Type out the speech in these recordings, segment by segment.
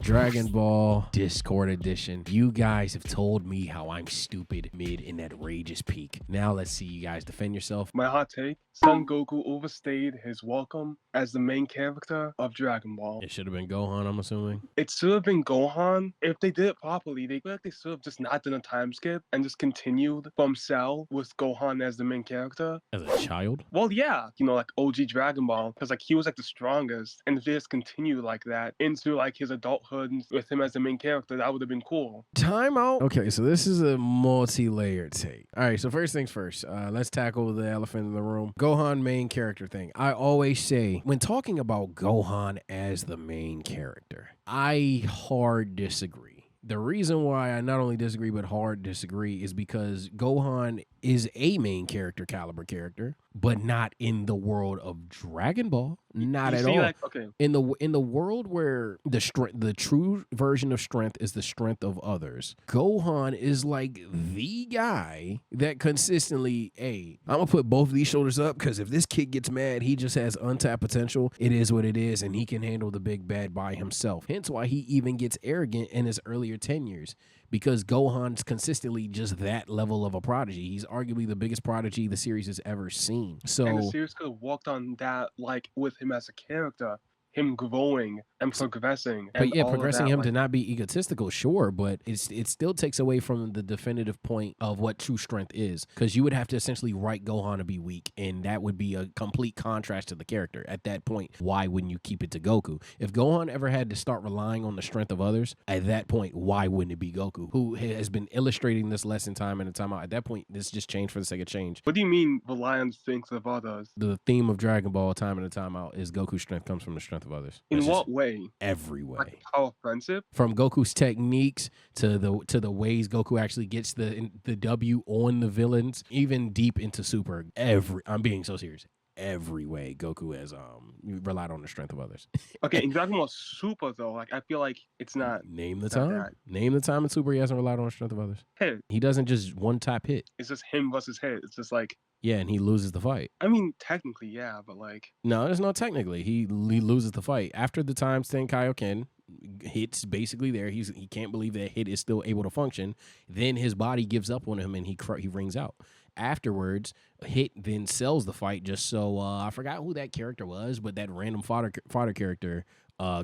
Dragon Ball Discord Edition. You guys have told me how I'm stupid mid in that rageous peak. Now let's see you guys defend yourself. My hot take, Son Goku overstayed his welcome as the main character of Dragon Ball. It should have been Gohan, I'm assuming. It should have been Gohan. If they did it properly, they feel like they should have just not done a time skip and just continued from Cell with Gohan as the main character. As a child? Well, yeah, you know, like OG Dragon Ball, because like he was like the strongest, and if they just continue like that into like his adulthood with him as the main character, that would have been cool. Time out. Okay, so this is a multi-layered take. All right, so first things first, let's tackle the elephant in the room. Gohan main character thing. I always say, when talking about Gohan as the main character, I hard disagree. The reason why I not only disagree, but hard disagree is because Gohan is a main character caliber character, but not in the world of Dragon Ball. Not at all. Like, okay. In the world where the true version of strength is the strength of others, Gohan is like the guy that consistently, hey, I'm gonna put both of these shoulders up because if this kid gets mad, he just has untapped potential. It is what it is, and he can handle the big bad by himself. Hence why he even gets arrogant in his earlier tenures, because Gohan's consistently just that level of a prodigy. He's arguably the biggest prodigy the series has ever seen. So, and the series could have walked on that, like with him as a character, him growing and progressing. But and yeah, all progressing that, him like, to not be egotistical, sure, but it still takes away from the definitive point of what true strength is, because you would have to essentially write Gohan to be weak, and that would be a complete contrast to the character. At that point, why wouldn't you keep it to Goku? If Gohan ever had to start relying on the strength of others, at that point, why wouldn't it be Goku, who has been illustrating this lesson time in and time out? At that point, this just changed for the sake of change. What do you mean reliance thinks of others? The theme of Dragon Ball time in and time out is Goku's strength comes from the strength of others. In what way? Every way. Like how offensive? From Goku's techniques to the ways Goku actually gets the W on the villains, even deep into Super. I'm being so serious. Every way Goku has relied on the strength of others. Okay, in Dragon Ball Super though, like I feel like it's not. Name the time. Name the time in Super he hasn't relied on the strength of others. Hit. He doesn't just one tap hit. It's just him versus hit. It's just like. Yeah, and he loses the fight. I mean, technically, yeah, but like. No, it's not technically. He loses the fight after the time Zen Kai hits basically there. He can't believe that hit is still able to function. Then his body gives up on him and he rings out. Afterwards, Hit then sells the fight just so I forgot who that character was, but that random fodder character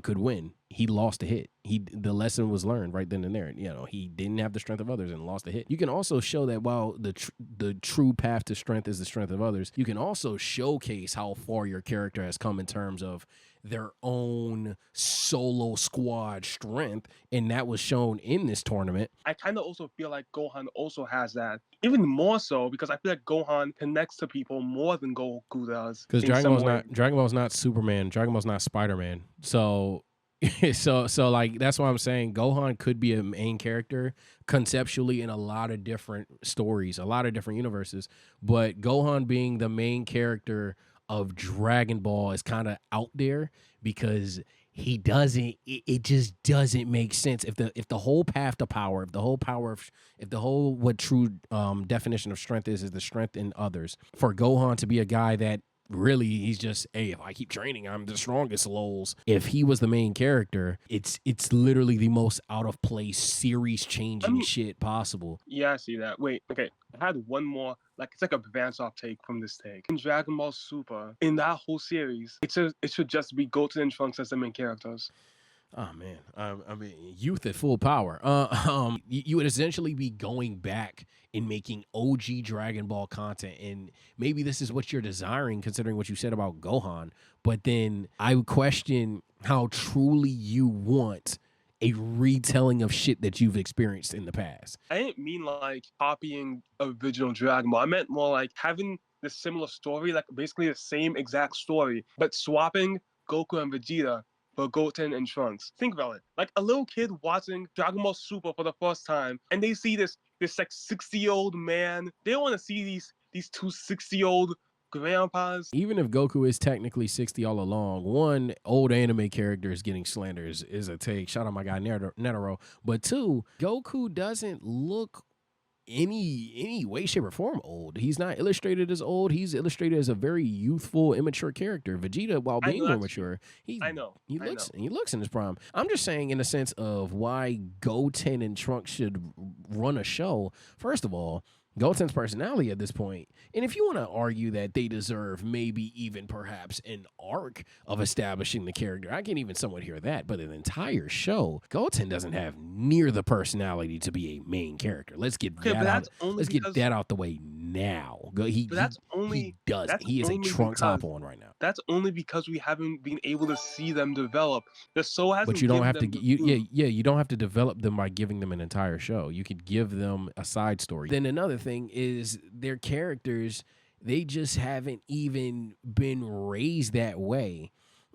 could win. He lost a Hit. The lesson was learned right then and there. You know, he didn't have the strength of others and lost a Hit. You can also show that while the true path to strength is the strength of others, you can also showcase how far your character has come in terms of their own solo squad strength, and that was shown in this tournament. I kind of also feel like Gohan also has that, even more so because I feel like Gohan connects to people more than Goku does. Because Dragon Ball's not Superman. Dragon Ball's not Spider-Man. So like that's why I'm saying Gohan could be a main character conceptually in a lot of different stories, a lot of different universes, but Gohan being the main character of Dragon Ball is kind of out there because he doesn't. It just doesn't make sense if the whole path to power, if the whole what true definition of strength is the strength in others. For Gohan to be a guy that really he's just, hey, if I keep training, I'm the strongest, lols. If he was the main character, it's literally the most out of place series changing shit possible. Yeah, I see that. Wait, okay. I had one more, like it's like a advance off take from this take. In Dragon Ball Super, in that whole series, it should just be Goten and Trunks as the main characters. Oh man, I mean, youth at full power. You would essentially be going back and making OG Dragon Ball content, and maybe this is what you're desiring, considering what you said about Gohan. But then I would question how truly you want a retelling of shit that you've experienced in the past. I didn't mean like copying original Dragon Ball. I meant more like having the similar story, like basically the same exact story, but swapping Goku and Vegeta for Goten and Trunks. Think about it. Like a little kid watching Dragon Ball Super for the first time, and they see this like 60-year-old man. They don't want to see these two 60-year-old grandpas. Even if Goku is technically 60 all along, one, old anime characters getting slander is a take. Shout out my guy Netero. But two, Goku doesn't look any way, shape, or form old. He's not illustrated as old. He's illustrated as a very youthful, immature character. Vegeta, while I being know more that's true. mature, he I know. he looks in his prime. I'm just saying in the sense of why Goten and Trunks should run a show. First of all, Goten's personality at this point, and if you want to argue that they deserve maybe even perhaps an arc of establishing the character, I can even somewhat hear that. But an entire show, Goten doesn't have near the personality to be a main character. Let's get Okay, but that out. that's only Let's get because. that out the way now. He But that's he only. does. That's He is a only Trunks hop because. on right now. That's only because we haven't been able to see them develop. The show But hasn't you don't given have to. them the You don't have to develop them by giving them an entire show. You could give them a side story. Then another thing is their characters. They just haven't even been raised that way.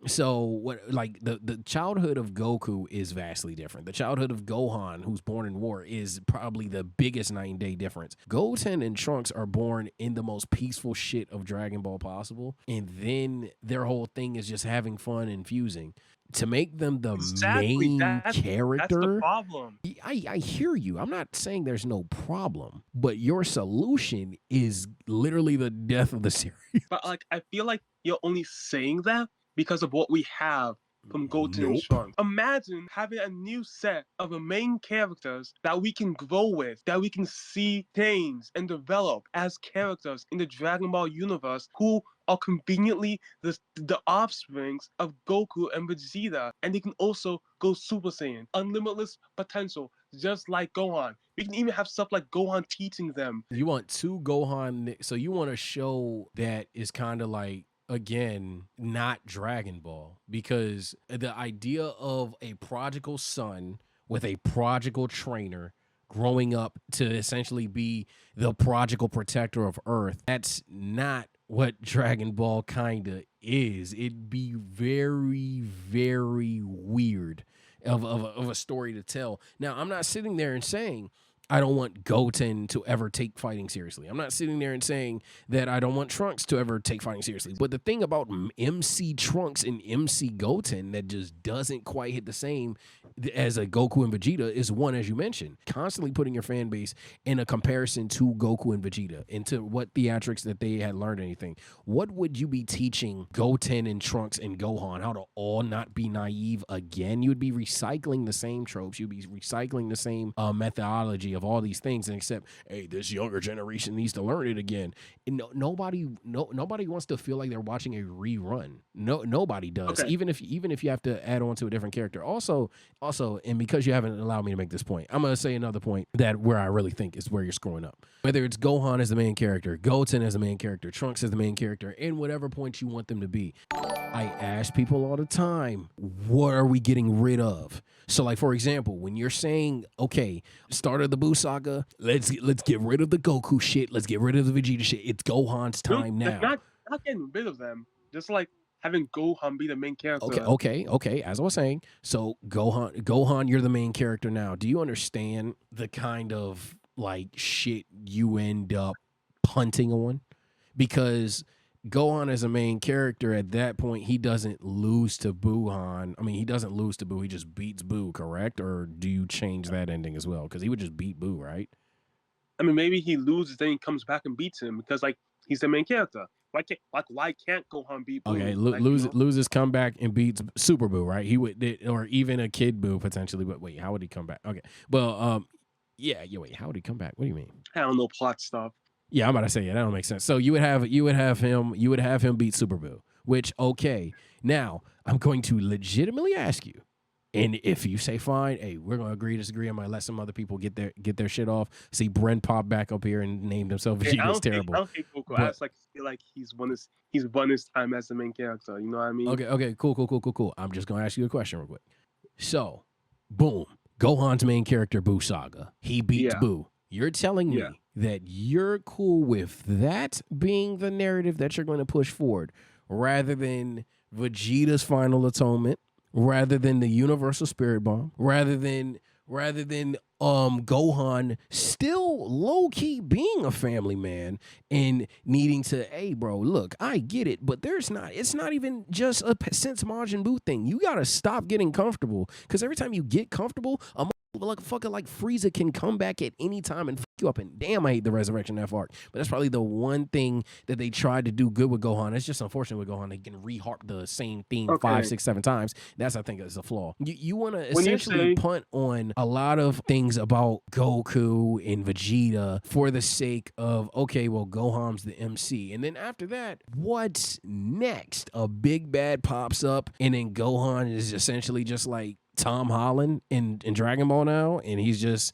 So what, like the childhood of Goku is vastly different. The childhood of Gohan, who's born in war, is probably the biggest night and day difference. Goten and Trunks are born in the most peaceful shit of Dragon Ball possible, and then their whole thing is just having fun and fusing. To make them the exactly. main That's the character, problem. I hear you. I'm not saying there's no problem, but your solution is literally the death of the series. But like, I feel like you're only saying that because of what we have from Goten and Nope. Trunks. Imagine having a new set of the main characters that we can grow with, that we can see change and develop as characters in the Dragon Ball universe who are conveniently the offsprings of Goku and Vegeta. And they can also go Super Saiyan, unlimitless potential, just like Gohan. We can even have stuff like Gohan teaching them. You want two Gohan, so you want a show that is kind of like, again, not Dragon Ball, because the idea of a prodigal son with a prodigal trainer growing up to essentially be the prodigal protector of Earth, that's not what Dragon Ball kind of is. It'd be very, very weird of a story to tell. Now, I'm not sitting there and saying I don't want Goten to ever take fighting seriously. I'm not sitting there and saying that I don't want Trunks to ever take fighting seriously. But the thing about MC Trunks and MC Goten that just doesn't quite hit the same as a Goku and Vegeta is one, as you mentioned, constantly putting your fan base in a comparison to Goku and Vegeta, into what theatrics that they had learned anything. What would you be teaching Goten and Trunks and Gohan? How to all not be naive again? You would be recycling the same tropes. You'd be recycling the same methodology of all these things, and except, hey, this younger generation needs to learn it again. And nobody wants to feel like they're watching a rerun. Nobody does. Okay. Even if you have to add on to a different character. Also, and because you haven't allowed me to make this point, I'm gonna say another point that where I really think is where you're screwing up. Whether it's Gohan as the main character, Goten as the main character, Trunks as the main character, and whatever point you want them to be. I ask people all the time, what are we getting rid of? So, like, for example, when you're saying, okay, start of the Buu saga, let's get rid of the Goku shit, let's get rid of the Vegeta shit. It's Gohan's time now. Not getting rid of them, just like having Gohan be the main character. Okay. As I was saying, so Gohan, you're the main character now. Do you understand the kind of like shit you end up punting on? Because Gohan as a main character at that point, he doesn't lose to Buhan. I mean, he doesn't lose to Buu. He just beats Buu, correct? Or do you change that ending as well? Because he would just beat Buu, right? I mean, maybe he loses, then he comes back and beats him because like he's the main character. Why can't Gohan beat Buu? Okay, like, loses comeback and beats Super Buu, right? He would, or even a Kid Buu potentially. But wait, how would he come back? Okay, well, yeah. Wait, how would he come back? What do you mean? I don't know plot stuff. Yeah, I'm about to say, yeah, that don't make sense. So you would have him beat Super Buu, which, okay. Now I'm going to legitimately ask you, and if you say fine, hey, we're gonna agree, disagree. I'm gonna let some other people get their shit off. See, Bren popped back up here and named himself Vegeta. It's terrible. I don't hate Goku. I just feel like he's won his time as the main character. You know what I mean? Okay, cool. I'm just gonna ask you a question real quick. So, boom, Gohan's main character, Buu Saga. He beats Buu. You're telling me that you're cool with that being the narrative that you're going to push forward, rather than Vegeta's final atonement, rather than the Universal Spirit Bomb, rather than Gohan still low-key being a family man and needing to, hey bro, look, I get it, but it's not even just a sense Majin Buu thing. You gotta stop getting comfortable, because every time you get comfortable, Like fucking like Frieza can come back at any time and fuck you up. And damn, I hate the resurrection F arc. But that's probably the one thing that they tried to do good with Gohan. It's just unfortunate with Gohan, they can reharp the same theme 5, 6, 7 times. That's, I think, is a flaw. You want to essentially punt on a lot of things about Goku and Vegeta for the sake of, okay, well, Gohan's the MC. And then after that, what's next? A big bad pops up, and then Gohan is essentially just like Tom Holland in Dragon Ball now, and he's just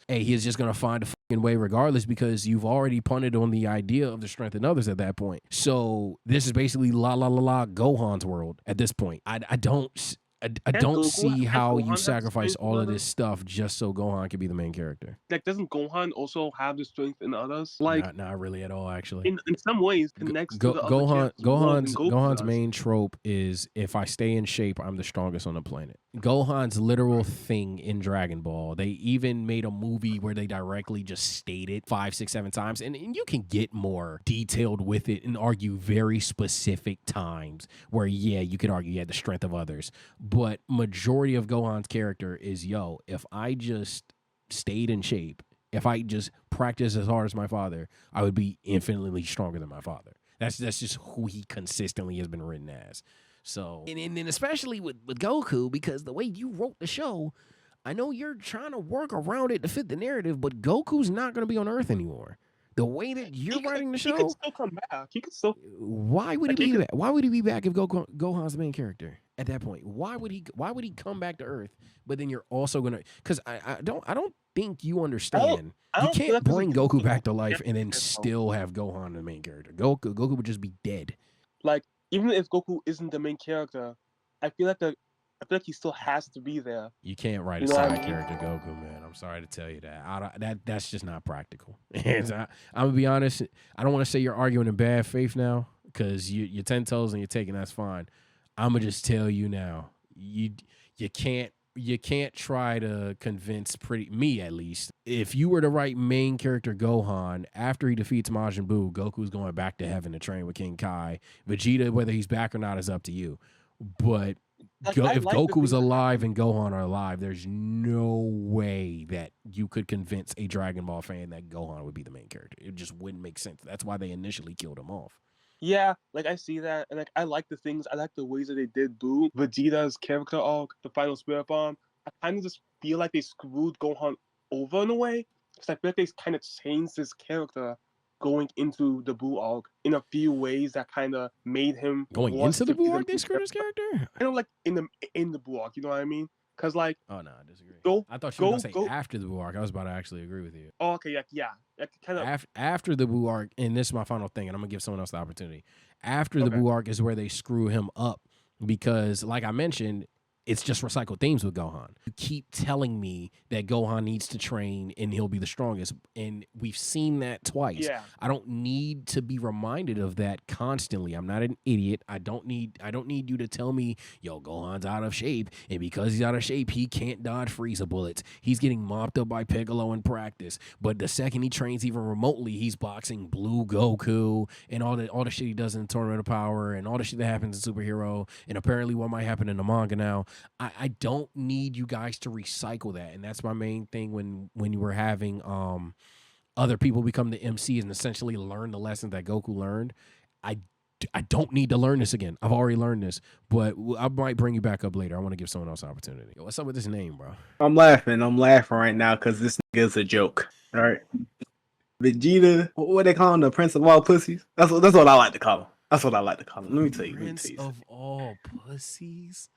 gonna find a fucking way regardless, because you've already punted on the idea of the strength in others at that point. So this is basically la la la la Gohan's world at this point. I don't see how you sacrifice all of this stuff just so Gohan can be the main character. Like, doesn't Gohan also have the strength in others? Like, not really at all, actually. In some ways, connects to the other Gohan's main trope is, if I stay in shape, I'm the strongest on the planet. Gohan's literal thing in Dragon Ball. They even made a movie where they directly just state it 5, 6, 7 times, and you can get more detailed with it and argue very specific times where, yeah, you could argue, yeah, the strength of others. But majority of Gohan's character is, yo, if I just stayed in shape, if I just practiced as hard as my father, I would be infinitely stronger than my father. That's just who he consistently has been written as. So, and especially with Goku, because the way you wrote the show, I know you're trying to work around it to fit the narrative, but Goku's not going to be on Earth anymore. The way that you're writing the show, he could still come back. He could still. Why would he be back? Why would he be back if Gohan's the main character at that point? Why would he come back to Earth? But then you're also gonna, because I don't think you understand. You can't bring Goku back to life and then still have Gohan the main character. Goku would just be dead. Like, even if Goku isn't the main character, I feel like he still has to be there. You can't write a side character Goku, man. I'm sorry to tell you that. That's just not practical. And I'm gonna be honest. I don't want to say you're arguing in bad faith now, because you're 10 toes and you're taking, that's fine. I'm gonna just tell you now. You can't try to convince me, at least. If you were to write main character Gohan after he defeats Majin Buu, Goku's going back to heaven to train with King Kai. Vegeta, whether he's back or not, is up to you. But if Goku's alive and Gohan are alive, there's no way that you could convince a Dragon Ball fan that Gohan would be the main character. It just wouldn't make sense. That's why they initially killed him off. Yeah, like, I see that, and like, I like the ways that they did Buu, Vegeta's character arc, the final Spirit Bomb. I kind of just feel like they screwed Gohan over in a way, because I feel like they kind of changed his character going into the Buu arc in a few ways that kind of made him going into the Buu arc. They screwed his character. I don't like in the Buu arc. You know what I mean? Because, like, oh no, I disagree. I thought you were gonna say after the Buu arc. I was about to actually agree with you. Oh, okay, yeah. Kind of after the Buu arc, and this is my final thing, and I'm gonna give someone else the opportunity. After the Buu arc is where they screw him up, because, like I mentioned, it's just recycled themes with Gohan. You keep telling me that Gohan needs to train and he'll be the strongest, and we've seen that twice. Yeah. I don't need to be reminded of that constantly. I'm not an idiot. I don't need you to tell me, yo, Gohan's out of shape, and because he's out of shape, he can't dodge Frieza bullets. He's getting mopped up by Piccolo in practice. But the second he trains even remotely, he's boxing Blue Goku and all the shit he does in Tournament of Power and all the shit that happens in Superhero, and apparently what might happen in the manga now. I don't need you guys to recycle that, and that's my main thing when you were having other people become the MCs and essentially learn the lessons that Goku learned. I don't need to learn this again. I've already learned this, but I might bring you back up later. I want to give someone else an opportunity. Yo, what's up with this name, bro? I'm laughing right now because this nigga is a joke. All right, Vegeta, what they call him, the Prince of all pussies? That's what I like to call him. That's what I like to call him. Let me tell you. Prince of all pussies.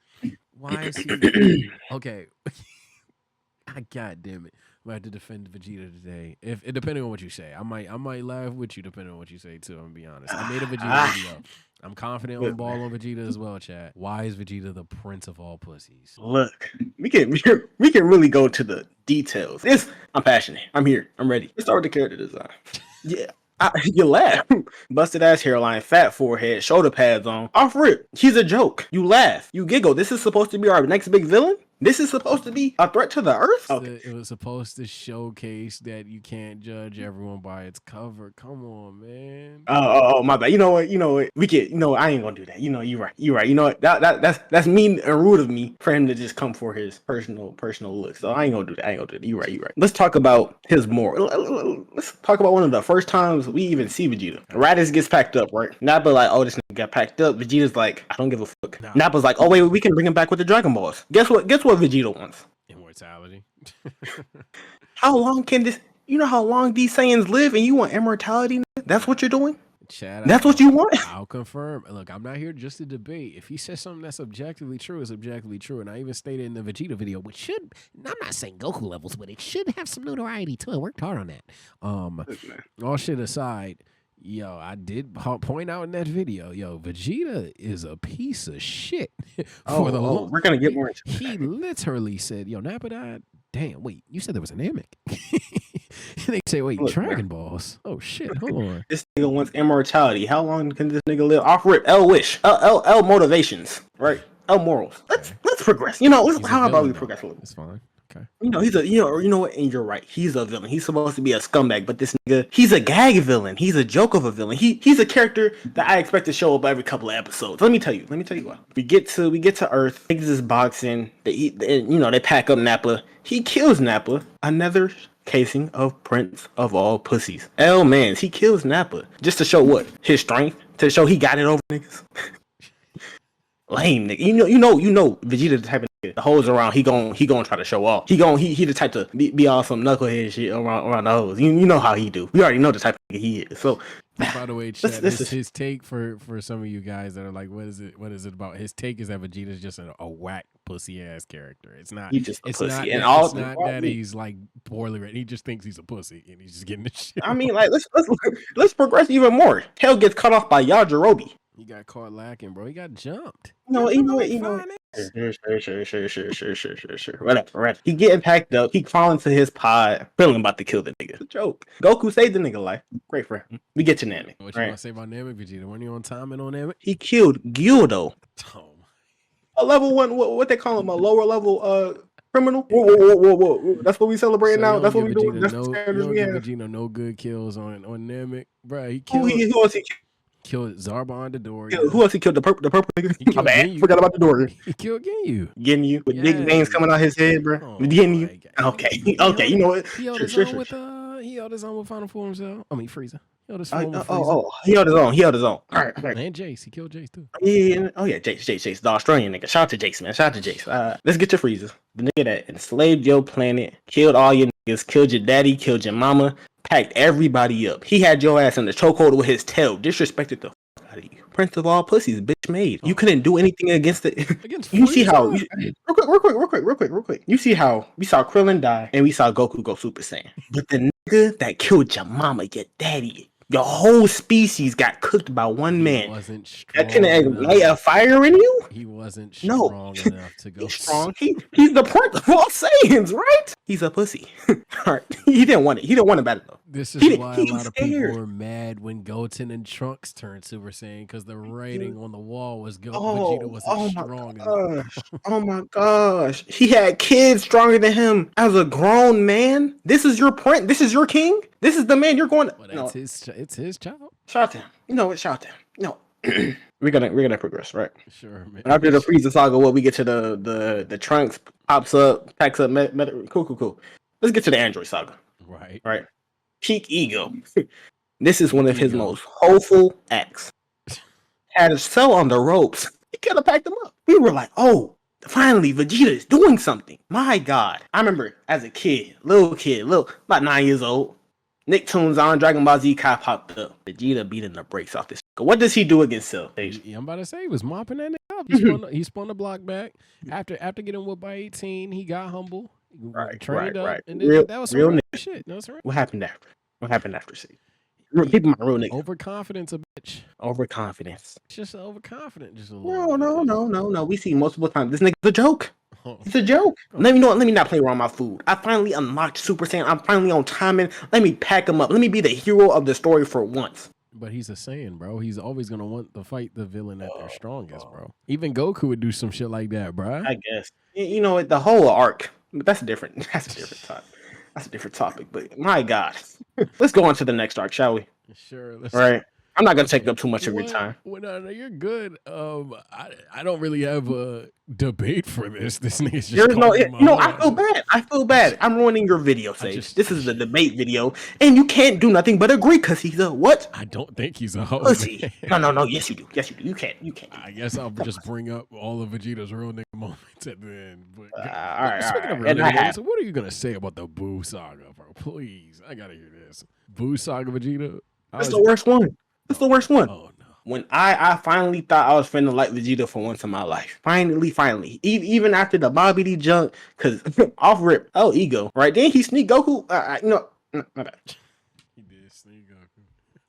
Why is he okay? God damn it! I have to defend Vegeta today. If depending on what you say, I might laugh with you depending on what you say too. I'm gonna be honest. I made a Vegeta video. I'm confident on ball on Vegeta as well, chat. Why is Vegeta the Prince of all pussies? Look, we can really go to the details. I'm passionate. I'm here. I'm ready. Let's start with the character design. Yeah. You laugh. Busted ass hairline, fat forehead, shoulder pads on. Off rip. He's a joke. You laugh. You giggle. This is supposed to be our next big villain? This is supposed to be a threat to the Earth. Okay. It was supposed to showcase that you can't judge everyone by its cover. Come on, man. Oh, my bad. You know what? We get. I ain't gonna do that. You're right. You're right. You know what? That's mean and rude of me for him to just come for his personal look. So I ain't gonna do that. You're right. You're right. Let's talk about his moral. Let's talk about one of the first times we even see Vegeta. Raditz gets packed up, right? Nappa like, oh, this nigga got packed up. Vegeta's like, I don't give a fuck. Nah. Nappa's like, oh wait, we can bring him back with the Dragon Balls. Guess what Vegeta wants? Immortality. How long can this? You know how long these Saiyans live, and you want immortality? That's what you're doing. Chad, That's what you want. I'll confirm. Look, I'm not here just to debate. If he says something that's objectively true, it's objectively true. And I even stated in the Vegeta video, which should, I'm not saying Goku levels, but it should have some notoriety too. I worked hard on that. All shit aside, yo, I did point out in that video, Vegeta is a piece of shit. We're gonna get more into that. He literally said, Nappa died. Damn, wait, you said there was a Namek. And they say, wait, Dragon Balls. Oh shit, hold on. This nigga wants immortality. How long can this nigga live? Offer it L wish. L motivations. Right. L morals. Let's progress. How about we progress a little? It's fine. Okay. He's a you know what, and you're right. He's a villain. He's supposed to be a scumbag, but this nigga, he's a gag villain. He's a joke of a villain. He's a character that I expect to show up every couple of episodes. Let me tell you what. We get to Earth, niggas is boxing, they pack up Nappa. He kills Nappa. Another casing of Prince of all pussies. Mans, he kills Nappa. Just to show what? His strength? To show he got it over niggas. Lame nigga. You know Vegeta the type of nigga the hoes around, he gon' try to show off. He the type to be on some knucklehead shit around the hoes. You know how he do. We already know the type of nigga he is. So by the way, Chad, his take for some of you guys that are like, what is it about? His take is that Vegeta's just a whack pussy ass character. It's not. He's just a pussy. Not, and it's not that he's like poorly written. He just thinks he's a pussy and he's just getting the shit. I mean, like let's progress even more. Tail gets cut off by Yajirobe. He got caught lacking, bro. He got jumped. You know what? Sure. Whatever. He getting packed up. He falling to his pod, feeling about to kill the nigga. It's a joke. Goku saved the nigga life. Great for him. We get to Namek. What you want to say about Namek, Vegeta? Weren't you on time and on Namek? He killed Gyudo. Oh. A level one, what they call him, a lower level criminal. Whoa. That's what we celebrating now. That's what we doing. That's the standards we have. Vegeta no good kills on Namek, bro. He killed. Who else he killed? Killed Zarbon the door. Who else he killed? The purple nigga. My bad. Forgot about the door. He killed Ginyu. Ginyu with big veins coming out his head, bro. Ginyu. Okay. You know what? He held his own with Final Form himself. I mean Frieza. He held his own. He held his own. All right. And Jace. He killed Jace too. Yeah. Oh yeah, Jace, the Australian nigga. Shout out to Jace, man. Shout out to Jace. Let's get to Frieza. The nigga that enslaved your planet, killed all your niggas, killed your daddy, killed your mama, packed everybody up. He had your ass in the chokehold with his tail. Disrespected the fuck out of you. Prince of all pussies, bitch made. You couldn't do anything against it. You see how real quick. You see how we saw Krillin die and we saw Goku go Super Saiyan. But the nigga that killed your mama, your daddy, your whole species got cooked by one man. Wasn't strong that can ignite a fire in you. He wasn't strong enough to go. He's strong. He's the Prince of all Saiyans, right? He's a pussy. All right. He didn't want it. He didn't want it bad enough. This is why a lot of people were mad when Goten and Trunks turned Super Saiyan, because the writing on the wall was Vegeta wasn't strong enough. Oh my gosh. He had kids stronger than him as a grown man. This is your prince. This is your king. This is the man you're going to. Well, it's his child. Shout out to him. You know what? Shout out to him. No. we're gonna progress, right? Sure, man. After the Frieza saga, we get to the Trunks pops up, packs up, cool. Let's get to the Android saga. Right. Peak ego. This is one of his most hopeful acts. Had his cell on the ropes. He could have packed him up. We were like, oh, finally, Vegeta is doing something. My God. I remember as a kid, about 9 years old, Nicktoons on Dragon Ball Z Kai popped up. Vegeta beating the brakes off this. What does he do against Cell? I'm about to say he was mopping that nigga up. He spun the block back. After getting whooped by 18, he got humble. Trained up. And then that was some real shit. No, right. What happened after? See, people my real nigga. Overconfidence, a bitch. Overconfidence. It's just overconfident. Just a little. No. We see multiple times. This nigga's a joke. It's a joke. Let me not play around my food. I finally unlocked Super Saiyan. I'm finally on timing. Let me pack him up. Let me be the hero of the story for once. But he's a Saiyan, bro. He's always gonna want to fight the villain at their strongest, bro. Even Goku would do some shit like that, bro. I guess. You know what? The whole arc. That's a different. That's a different topic. That's a different topic. But my God, let's go on to the next arc, shall we? Sure. All right. I'm not gonna take up too much of your What? time. Well, no, you're good. I don't really have a debate for this. This nigga's just There's no, calling my no. whole I feel ass. bad. I feel bad. I'm ruining your video, Sage. just- This is the debate video, and you can't do nothing but agree because he's a what? I don't think he's a hoe. Pussy. Man. No. Yes, you do. Yes, you do. You can't. You can't. I guess I'll just bring up all of Vegeta's real nigga moments at the end. But All right. speaking of real And I nigga have. moments, what are you gonna say about the Boo saga, bro? Please, I gotta hear this. Boo saga Vegeta. It's the worst one. It's the worst one. Oh no. When I finally thought I was finna like Vegeta for once in my life. Finally. Even after the Bobby D junk, because off rip, ego, right? Then he sneak Goku. My bad. He did sneak Goku.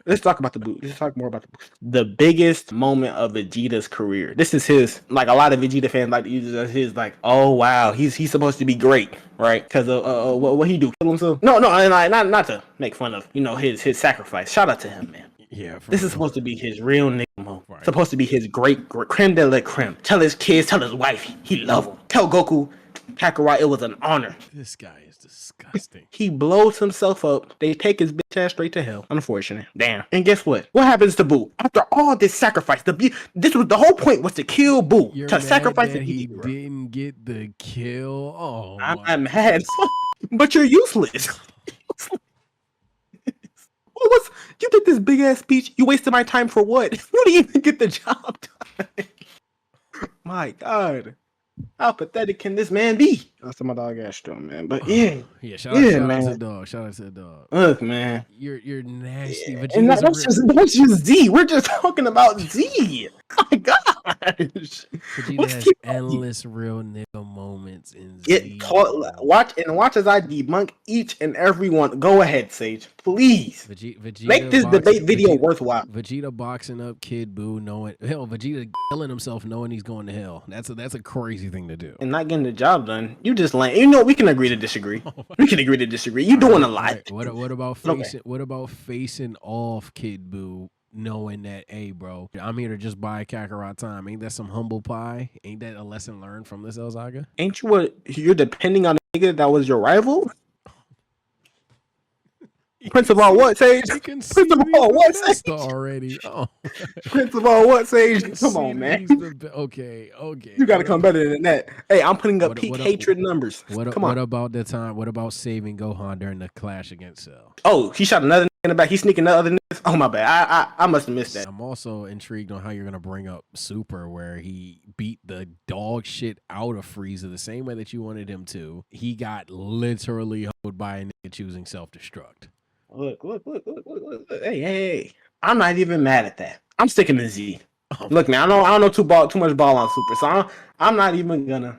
Let's talk about the boot. Let's talk more about the boot. The biggest moment of Vegeta's career. This is his, like a lot of Vegeta fans like to use it as his, like, oh wow, he's supposed to be great, right? Because what he do? Kill himself? No, not to make fun of, his sacrifice. Shout out to him, man. Yeah, This is supposed to be his real nigga moment. Right. Supposed to be his great creme de la creme. Tell his kids, tell his wife, he love him. Tell Goku, Kakarot, it was an honor. This guy is disgusting. He blows himself up. They take his bitch ass straight to hell. Unfortunate. Damn. And guess what? What happens to Boo? After all this sacrifice, this was the whole point was to kill Boo. You're to mad sacrifice that the he hero. didn't get the kill. Oh, I'm mad. But you're useless. What was you did this big ass speech? You wasted my time for what? You didn't even get the job done. My God. How pathetic can this man be? That's my dog ass though, man. But yeah. Yeah, shout out to the man. dog. Shout out to the dog. Look, man. You're nasty. Yeah. Vegeta's And a that's just Z. We're just talking about Z. My gosh. Vegeta Let's has keep endless real nigga moments in Get Z. taught, watch as I debunk each and every one. Go ahead, Sage. Please. Vegeta Make this debate video worthwhile. Vegeta boxing up Kid Buu, knowing Vegeta killing himself, knowing he's going to hell. That's a crazy thing to do. And not getting the job done. You just lame. You know, we can agree to disagree. We can agree to disagree. You doing a lot. Right. What about facing? What about facing off Kid Buu, knowing that, hey, bro, I'm here to just buy Kakarot time. Ain't that some humble pie? Ain't that a lesson learned from this El Saga? Ain't you what? You're depending on a nigga that was your rival? Prince of all what, Sage? Prince of all what, Sage? Already. Oh. Prince of all what, Sage? Come on, man. Okay. You gotta come better than that. Hey, I'm putting up peak hatred numbers. Come on. What about the time? What about saving Gohan during the clash against Cell? Oh, he shot another nigga in the back. He's sneaking the other niggas. Oh my bad. I must have missed that. I'm also intrigued on how you're gonna bring up Super, where he beat the dog shit out of Frieza the same way that you wanted him to. He got literally hoed by a nigga choosing self-destruct. Look. Hey. I'm not even mad at that. I'm sticking to Z. Look, man, I don't know too much ball on Super, so I'm not even gonna.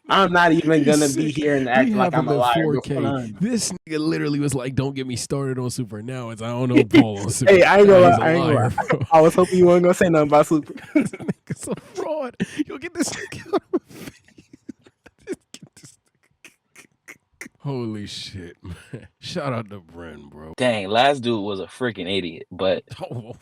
I'm not even gonna be here and act like I'm a liar. 4K. This nigga literally was like, "Don't get me started on Super." Now it's I don't know ball on Super. Hey, I ain't gonna lie. Liar, I was hoping you weren't gonna say nothing about Super. This nigga's a fraud. You'll get this nigga out of my face. Holy shit, man. Shout out to Bren, bro. Dang, last dude was a freaking idiot, but Oh.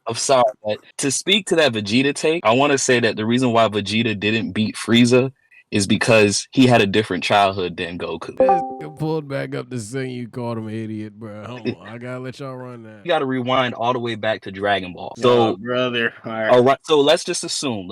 I'm sorry. But to speak to that Vegeta take, I want to say that the reason why Vegeta didn't beat Frieza is because he had a different childhood than Goku. This nigga pulled back up the thing you called him an idiot, bro. Hold on. I gotta let y'all run that. You got to rewind all the way back to Dragon Ball. So, brother, all right. So let's just assume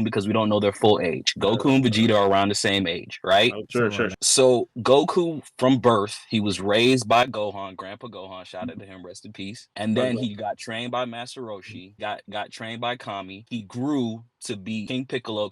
because we don't know their full age. Goku and Vegeta are around the same age, right? Oh, sure. So Goku, from birth, he was raised by Gohan, Grandpa Gohan. Shout out to him, rest in peace. And then he got trained by Master Roshi, got trained by Kami. He grew to be King Piccolo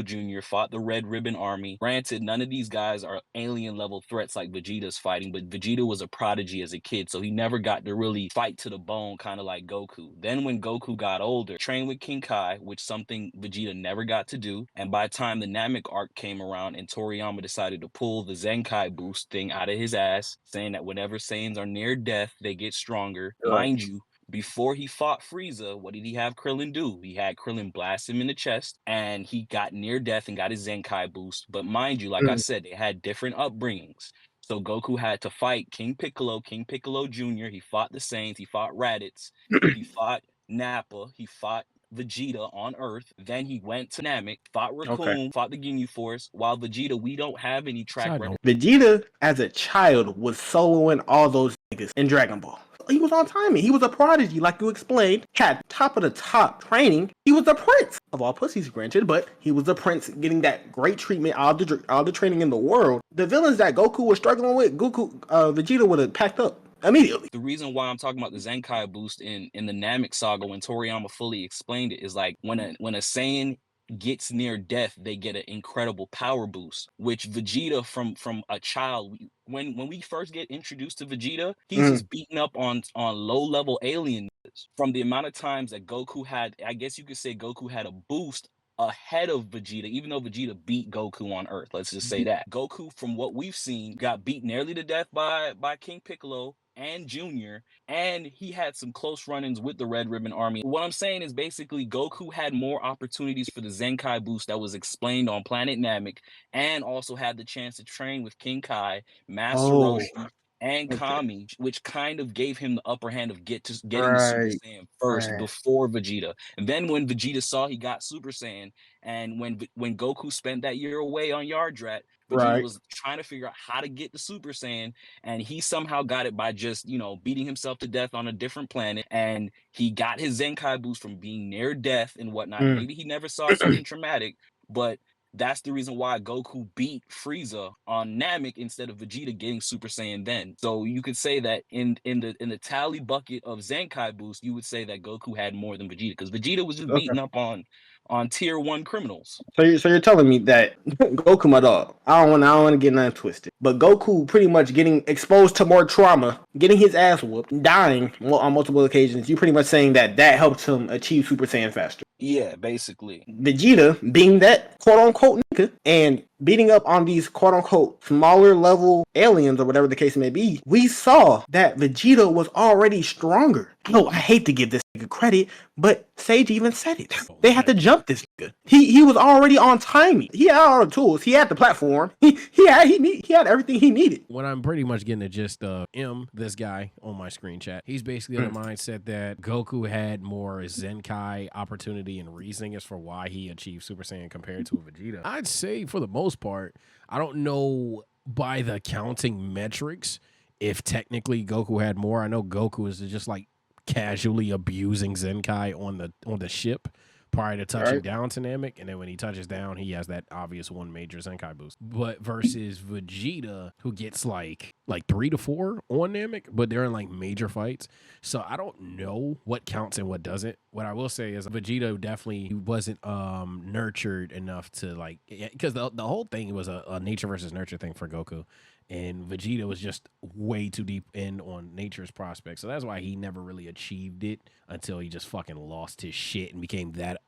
Jr., fought the Red Ribbon Army. Granted, none of these guys are alien level threats like Vegeta's fighting, but Vegeta was a prodigy as a kid, so he never got to really fight to the bone, kind of like Goku. Then when Goku got older, trained with King Kai, which something Vegeta never got to do. And by the time the Namek arc came around and Toriyama decided to pull the Zen Kai boost thing out of his ass, saying that whenever Saiyans are near death, they get stronger. Mind you, before he fought Frieza, what did he have Krillin do? He had Krillin blast him in the chest, and he got near death and got his Zen Kai boost. But mind you, like I said, they had different upbringings. So Goku had to fight King Piccolo Jr. He fought the Saiyans, he fought Raditz, he fought Nappa, he fought Vegeta on Earth. Then he went to Namek, fought Raccoon, Okay. fought the Ginyu Force. While Vegeta, we don't have any track Side record. Vegeta, as a child, was soloing all those niggas in Dragon Ball. He was on timing. He was a prodigy, like you explained. Had top of the top training. He was a prince of all pussies, granted, but he was a prince, getting that great treatment, all the training in the world. The villains that Goku was struggling with, Vegeta would have packed up immediately. The reason why I'm talking about the Zen Kai boost in the Namek saga, when Toriyama fully explained it, is like when a Saiyan gets near death, they get an incredible power boost, which Vegeta from a child, when we first get introduced to Vegeta, he's just beating up on low level aliens. From the amount of times that Goku had, I guess you could say Goku had a boost ahead of Vegeta, even though Vegeta beat Goku on Earth. Let's just say that Goku, from what we've seen, got beat nearly to death by King Piccolo and Junior, and he had some close run-ins with the Red Ribbon Army. What I'm saying is basically Goku had more opportunities for the Zen Kai boost that was explained on Planet Namek, and also had the chance to train with King Kai, Master Roshi, and Kami, which kind of gave him the upper hand of getting the Super Saiyan first before Vegeta. And then when Vegeta saw he got Super Saiyan, and when Goku spent that year away on Yardrat, Vegeta was trying to figure out how to get the Super Saiyan, and he somehow got it by just, beating himself to death on a different planet, and he got his Zenkai boost from being near death and whatnot. Maybe he never saw something traumatic, but that's the reason why Goku beat Frieza on Namek instead of Vegeta getting Super Saiyan then. So you could say that in the tally bucket of Zenkai boost, you would say that Goku had more than Vegeta, because Vegeta was just beating up on tier 1 criminals. So you're telling me that Goku, my dog, I don't want to get nothing twisted, but Goku pretty much getting exposed to more trauma, getting his ass whooped, dying on multiple occasions. You pretty much saying that helps him achieve Super Saiyan faster. Yeah, basically. Vegeta, being that quote-unquote nigga and beating up on these quote-unquote smaller level aliens or whatever the case may be, we saw that Vegeta was already stronger. No, I hate to give this nigga credit, but Sage even said it. They had to jump this nigga. He was already on timing. He had all the tools. He had the platform. He had everything he needed. What I'm pretty much getting at just this guy on my screen chat, he's basically of the mindset that Goku had more Zenkai opportunity and reasoning as for why he achieved Super Saiyan compared to a Vegeta. I'd say for the most part, I don't know by the counting metrics if technically Goku had more. I know Goku is just like casually abusing Zenkai on the ship prior to touching down to Namek, and then when he touches down, he has that obvious one major Zenkai boost. But versus Vegeta, who gets like 3 to 4 on Namek, but they're in like major fights. So I don't know what counts and what doesn't. What I will say is Vegeta definitely wasn't nurtured enough to like, because the whole thing was a nature versus nurture thing for Goku. And Vegeta was just way too deep in on nature's prospects. So that's why he never really achieved it until he just fucking lost his shit and became that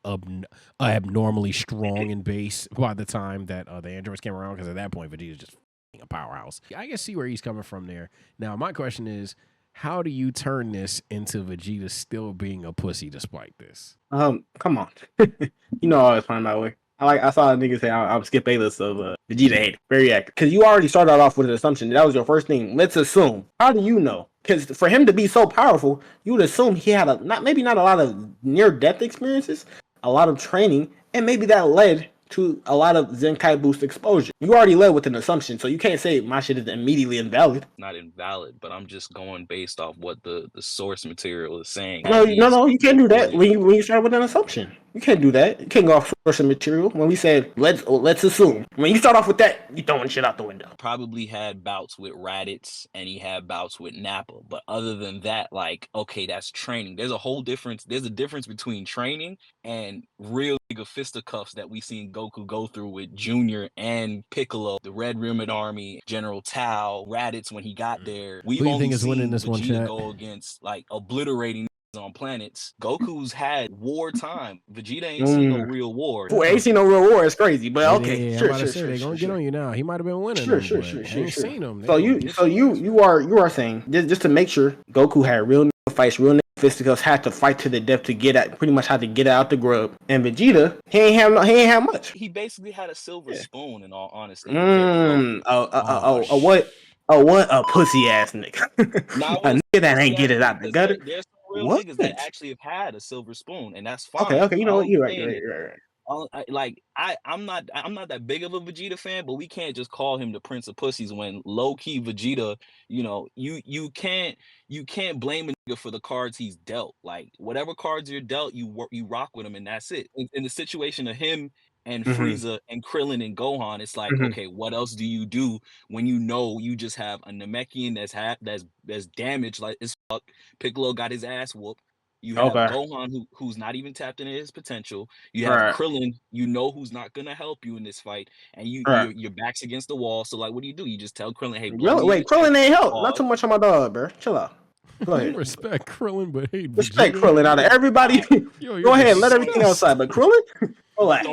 abnormally strong in base by the time that the androids came around. Because at that point, Vegeta's just a powerhouse. I can see where he's coming from there. Now, my question is, how do you turn this into Vegeta still being a pussy despite this? Come on. I always find my way. I saw a nigga say I'll skip a list of Vegeta hate. Very active. Because you already started off with an assumption. That was your first thing. Let's assume. How do you know? Because for him to be so powerful, you would assume he had maybe not a lot of near-death experiences, a lot of training, and maybe that led to a lot of Zenkai boost exposure. You already led with an assumption, so you can't say my shit is immediately invalid. Not invalid, but I'm just going based off what the source material is saying. No, you can't do that when you start with an assumption. You can't do that. You can't go off source material. When we said let's assume, when you start off with that, you're throwing shit out the window. Probably had bouts with Raditz and he had bouts with Nappa, but other than that, like, okay, that's training. There's a difference between training and real nigga fisticuffs that we seen Goku go through with Junior and Piccolo, the Red Ribbon Army, General Tao, Raditz when he got there. Who do you think is winning this one, chat? Go against like obliterating on planets. Goku's had war time. Vegeta ain't seen no real war. Boy, ain't seen no real war. It's crazy, but okay. Sure. They're gonna get on you now. He might have been winning. Sure. Ain't seen him. So you are saying just to make sure Goku had real fights, real fisticuffs, had to fight to the death to get at pretty much how to get out the grub. And Vegeta, he ain't have much. He basically had a silver spoon, in all honesty. What a pussy ass nigga. A nigga that ain't get it out the gutter. real What? niggas that actually have had a silver spoon, and that's Okay, fine. you know All what? I'm You're right. saying is, I'm not that big of a Vegeta fan, but we can't just call him the Prince of Pussies when low key Vegeta, you can't blame a nigga for the cards he's dealt. Like whatever cards you're dealt, you rock with him, and that's it. In the situation of him and Mm-hmm. Frieza and Krillin and Gohan, it's like, Mm-hmm. okay, what else do you do when you know you just have a Namekian that's damaged like as fuck. Piccolo got his ass whooped. You have Okay. Gohan who's not even tapped into his potential. You have Right. Krillin, who's not gonna help you in this fight, and Right. your back's against the wall. So like, what do? You just tell Krillin, hey, blow Really? me in the Wait, chest, Krillin ain't help. Not pause. too much on my dog, bro. Chill out. Go You ahead. respect Krillin, but hate Respect Vegeta. Krillin out of everybody. Yo, Go ahead, let everything else disgusting. slide. But Krillin, relax.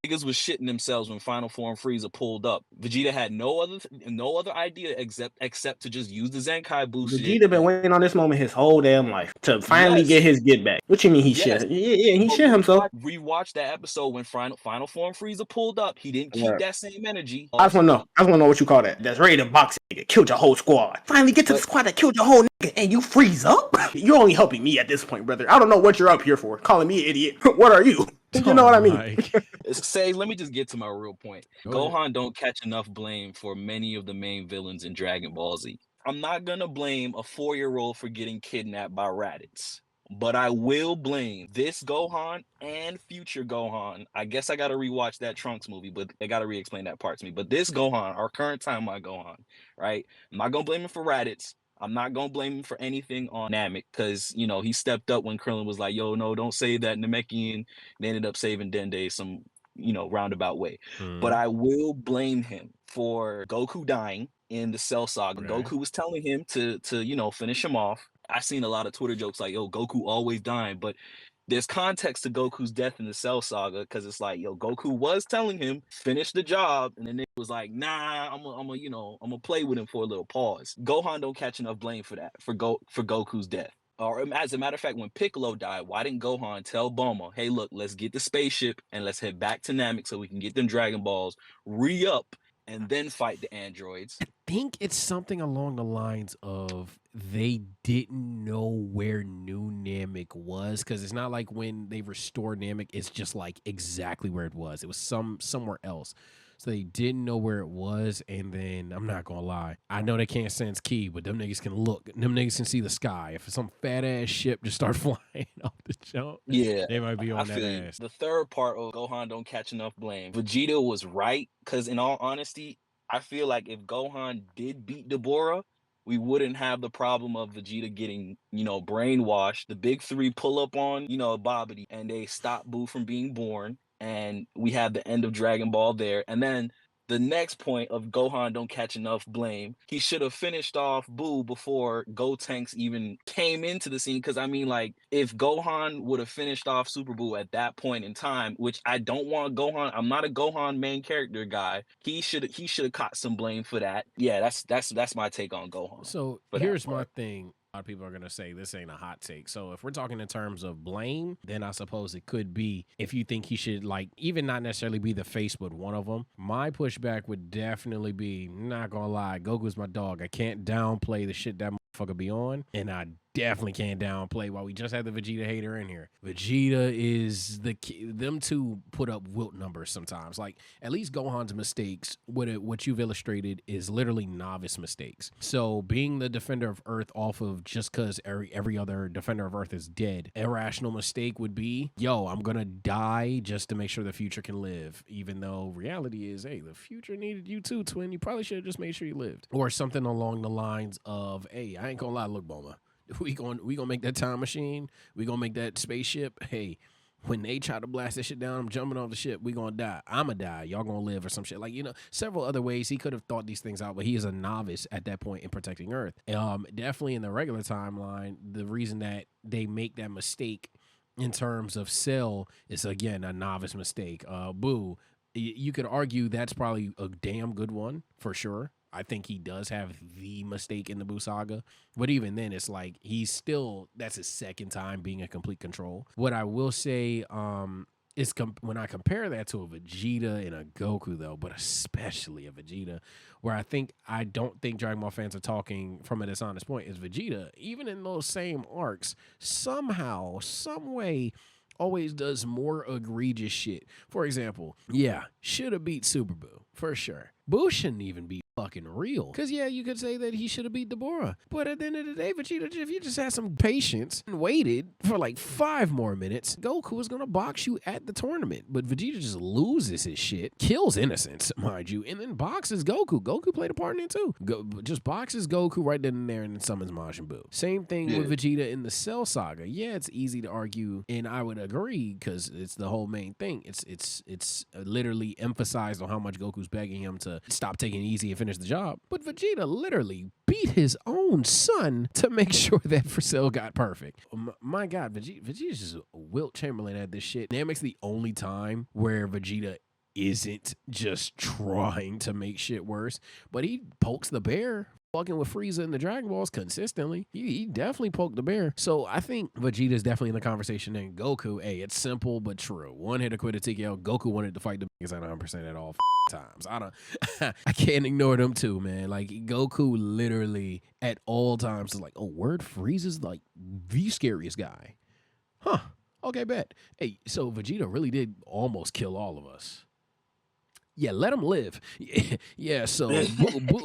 Niggas was shitting themselves when Final Form Frieza pulled up. Vegeta had no other idea except to just use the Zen Kai boost. Vegeta been waiting on this moment his whole damn life to finally get his get back. What you mean he shit? Yeah, he shit himself. Rewatch that episode when Final Form Frieza pulled up. He didn't keep that same energy. I just want to know what you call that. That's ready to box a nigga, killed your whole squad. Finally get to the squad that killed your whole nigga, and you freeze up? You're only helping me at this point, brother. I don't know what you're up here for. Calling me an idiot. What are you? You know what I mean? Let me just get to my real point. Gohan don't catch enough blame for many of the main villains in Dragon Ball Z. I'm not gonna blame a 4-year-old for getting kidnapped by Raditz, but I will blame this Gohan and future Gohan. I guess I gotta rewatch that Trunks movie, but they gotta re-explain that part to me. But this Gohan, our current timeline Gohan, right? I'm not gonna blame him for Raditz. I'm not gonna blame him for anything on Namek because he stepped up when Krillin was like, "Yo, no, don't save that Namekian." They ended up saving Dende some roundabout way. But I will blame him for Goku dying in the Cell Saga. Goku was telling him to finish him off. I seen a lot of Twitter jokes like, "Yo, Goku always dying," but there's context to Goku's death in the Cell Saga because it's like, yo, Goku was telling him finish the job, and then it was like, nah, I'm gonna play with him for a little pause. Gohan don't catch enough blame for that for Goku's death. Or as a matter of fact, when Piccolo died, why didn't Gohan tell Bulma, hey, look, let's get the spaceship and let's head back to Namek so we can get them Dragon Balls, re-up, and then fight the androids? I think it's something along the lines of they didn't know where New Namek was, because it's not like when they restored Namek, it's just like exactly where it was. It was somewhere else. So they didn't know where it was, and then I'm not gonna lie, I know they can't sense ki, but them niggas can look. Them niggas can see the sky. If some fat ass ship just start flying off the jump, they might be on that ass. The third part of Gohan don't catch enough blame. Vegeta was right, because in all honesty, I feel like if Gohan did beat Deborah, we wouldn't have the problem of Vegeta getting, brainwashed. The big three pull up on, Babidi, and they stop Boo from being born. And we have the end of Dragon Ball there. And then the next point of Gohan don't catch enough blame. He should have finished off Boo before Gotenks even came into the scene. Because I mean, like, if Gohan would have finished off Super Boo at that point in time, which I don't want Gohan. I'm not a Gohan main character guy. He should have caught some blame for that. Yeah, that's my take on Gohan. So here's my thing. A lot of people are going to say this ain't a hot take. So if we're talking in terms of blame, then I suppose it could be if you think he should, like, even not necessarily be the face, but one of them. My pushback would definitely be, not going to lie, Goku's my dog. I can't downplay the shit that motherfucker be on, and I definitely can't downplay while we just had the Vegeta hater in here. Vegeta is them two put up wilt numbers sometimes. Like, at least Gohan's mistakes, what you've illustrated is literally novice mistakes. So being the defender of Earth off of just because every other defender of Earth is dead, irrational mistake would be, yo, I'm gonna die just to make sure the future can live, even though reality is, hey, the future needed you too, twin. You probably should have just made sure you lived. Or something along the lines of, hey, I ain't gonna lie, look, Bulma, we gonna make that time machine. We gonna make that spaceship. Hey, when they try to blast this shit down, I'm jumping off the ship. We gonna die. I'ma die. Y'all gonna live or some shit. Like, several other ways he could have thought these things out, but he is a novice at that point in protecting Earth. Definitely in the regular timeline, the reason that they make that mistake in terms of Cell is, again, a novice mistake. Boo, you could argue that's probably a damn good one for sure. I think he does have the mistake in the Buu saga, but even then, it's like that's his second time being a complete control. What I will say, when I compare that to a Vegeta and a Goku, though, but especially a Vegeta, where I don't think Dragon Ball fans are talking from a dishonest point, is Vegeta, even in those same arcs, somehow, some way, always does more egregious shit. For example, yeah, should have beat Super Buu, for sure. Buu shouldn't even be fucking real. Because, yeah, you could say that he should have beat Deborah. But at the end of the day, Vegeta, if you just had some patience and waited for like 5 more minutes, Goku was going to box you at the tournament. But Vegeta just loses his shit, kills Innocence, mind you, and then boxes Goku. Goku played a part in it too. Just boxes Goku right then and there and then summons Majin Buu. Same thing with Vegeta in the Cell Saga. Yeah, it's easy to argue, and I would agree because it's the whole main thing. It's literally emphasized on how much Goku's begging him to stop taking it easy and finish the job. But Vegeta literally beat his own son to make sure that Cell got perfect. My God, Vegeta's just Wilt Chamberlain at this shit. Namek's the only time where Vegeta isn't just trying to make shit worse, but he pokes the bear. Fucking with Frieza in the Dragon Balls consistently. He definitely poked the bear. So I think Vegeta's definitely in the conversation. And Goku, hey, it's simple but true. One hit to quit a TKO. Goku wanted to fight the biggest at 100% at all times. I can't ignore them too, man. Like Goku literally at all times is like, oh, word, Frieza's like the scariest guy. Huh. Okay, bet. Hey, so Vegeta really did almost kill all of us. Yeah, let him live. Yeah, so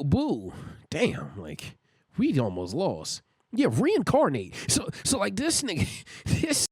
boo. Damn, like we almost lost. Yeah, reincarnate. So like this nigga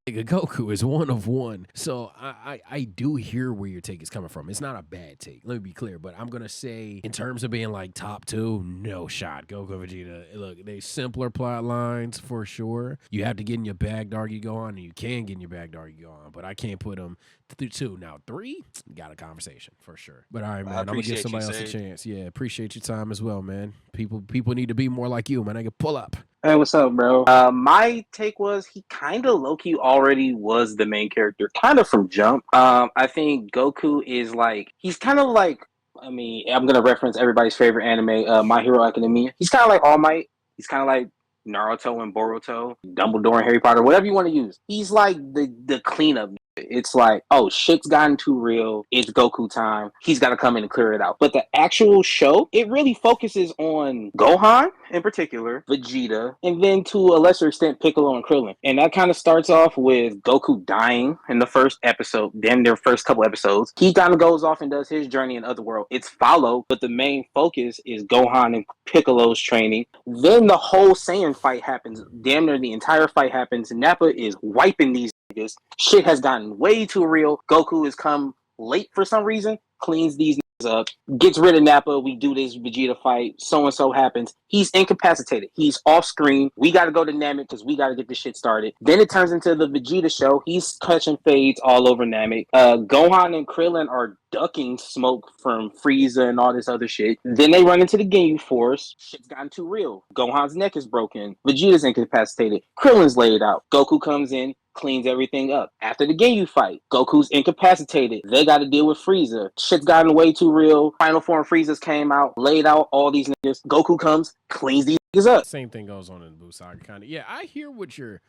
Goku is one of one. So I do hear where your take is coming from. It's not a bad take. Let me be clear, but I'm gonna say in terms of being like top 2, no shot. Goku, Vegeta. Look, they simpler plot lines for sure. You have to get in your bag to argue Gohan, and you can get in your bag to argue Gohan, but I can't put them through 2. Now 3, got a conversation for sure. But all right, man, I'm gonna give somebody else a chance. Yeah, appreciate your time as well, man. People need to be more like you, man. I can pull up. Hey, what's up, bro? My take was he kind of low-key already was the main character, kind of from jump. I think Goku is like, he's kind of like, I mean, I'm going to reference everybody's favorite anime, My Hero Academia. He's kind of like All Might. He's kind of like Naruto and Boruto, Dumbledore and Harry Potter, whatever you want to use. He's like the cleanup. It's like, oh, shit's gotten too real. It's Goku time. He's got to come in and clear it out. But the actual show, it really focuses on Gohan in particular, Vegeta, and then to a lesser extent, Piccolo and Krillin. And that kind of starts off with Goku dying in the first episode, then their first couple episodes. He kind of goes off and does his journey in Otherworld. It's followed, but the main focus is Gohan and Piccolo's training. Then the whole Saiyan fight happens. Damn near the entire fight happens. Nappa is wiping these niggas. Shit has gotten way too real. Goku has come late for some reason, cleans these niggas up, gets rid of Nappa. We do this Vegeta fight. So-and-so happens. He's incapacitated. He's off screen. We got to go to Namek because we got to get this shit started. Then it turns into the Vegeta show. He's catching fades all over Namek. Gohan and Krillin are ducking smoke from Frieza and all this other shit. Then they run into the Ginyu Force. Shit's gotten too real. Gohan's neck is broken. Vegeta's incapacitated. Krillin's laid out. Goku comes in, cleans everything up. After the Ginyu fight, Goku's incapacitated. They got to deal with Frieza. Shit's gotten way too real. Final form Frieza's came out, laid out all these niggas. Goku comes, cleans these niggas up. Same thing goes on in the Buu Saga, kind of. Yeah, I hear what you're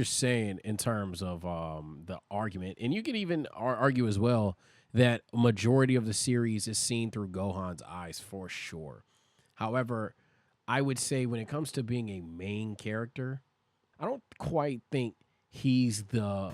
saying in terms of the argument, and you can even argue as well that a majority of the series is seen through Gohan's eyes for sure. However, I would say when it comes to being a main character, I don't quite think he's the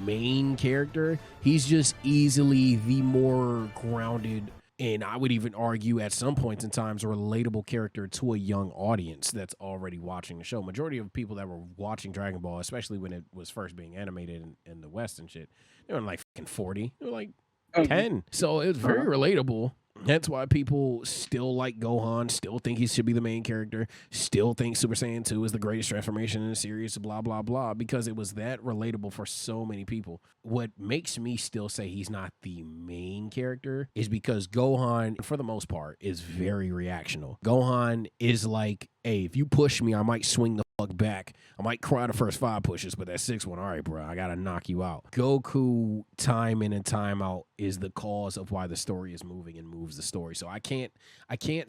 main character. He's just easily the more grounded, and I would even argue at some points in times a relatable character to a young audience that's already watching the show. Majority of people that were watching Dragon Ball, especially when it was first being animated in the West and shit, they were like fucking 40. They were like 10. So it was very relatable. That's why people still like Gohan, still think he should be the main character, still think Super Saiyan 2 is the greatest transformation in the series, blah, blah, blah, because it was that relatable for so many people. What makes me still say he's not the main character is because Gohan, for the most part, is very reactional. Gohan is like, hey, if you push me, I might swing the fuck back. I might cry the first 5 pushes, but that 6th one, all right, bro, I gotta knock you out. Goku, time in and time out, is the cause of why the story is moving and moves the story. So I can't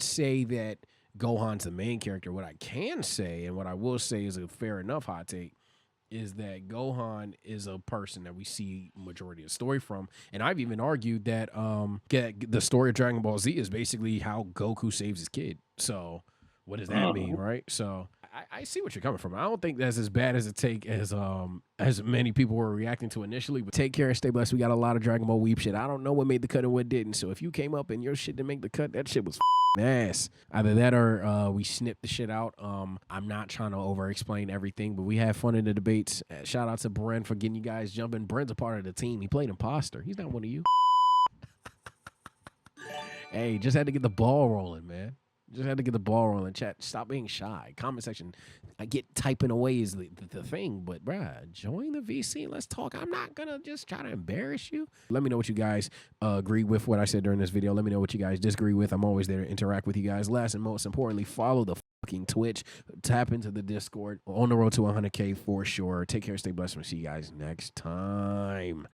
say that Gohan's the main character. What I can say, and what I will say is a fair enough hot take, is that Gohan is a person that we see majority of the story from, and I've even argued that the story of Dragon Ball Z is basically how Goku saves his kid. So what does that mean, right? So I see what you're coming from. I don't think that's as bad as a take as many people were reacting to initially. But take care and stay blessed. We got a lot of Dragon Ball weep shit. I don't know what made the cut and what didn't. So if you came up and your shit didn't make the cut, that shit was ass. Either that or we snipped the shit out. I'm not trying to over explain everything, but we had fun in the debates. Shout out to Bren for getting you guys jumping. Bren's a part of the team. He played imposter. He's not one of you. Hey, just had to get the ball rolling, man. Just had to get the ball rolling. Chat, stop being shy. Comment section, I get typing away is the thing, but bruh, join the VC and let's talk. I'm not gonna just try to embarrass you. Let me know what you guys agree with what I said during this video. Let me know what you guys disagree with. I'm always there to interact with you guys. Last and most importantly, follow the fucking Twitch. Tap into the Discord. On the road to 100K for sure. Take care, stay blessed. We'll see you guys next time.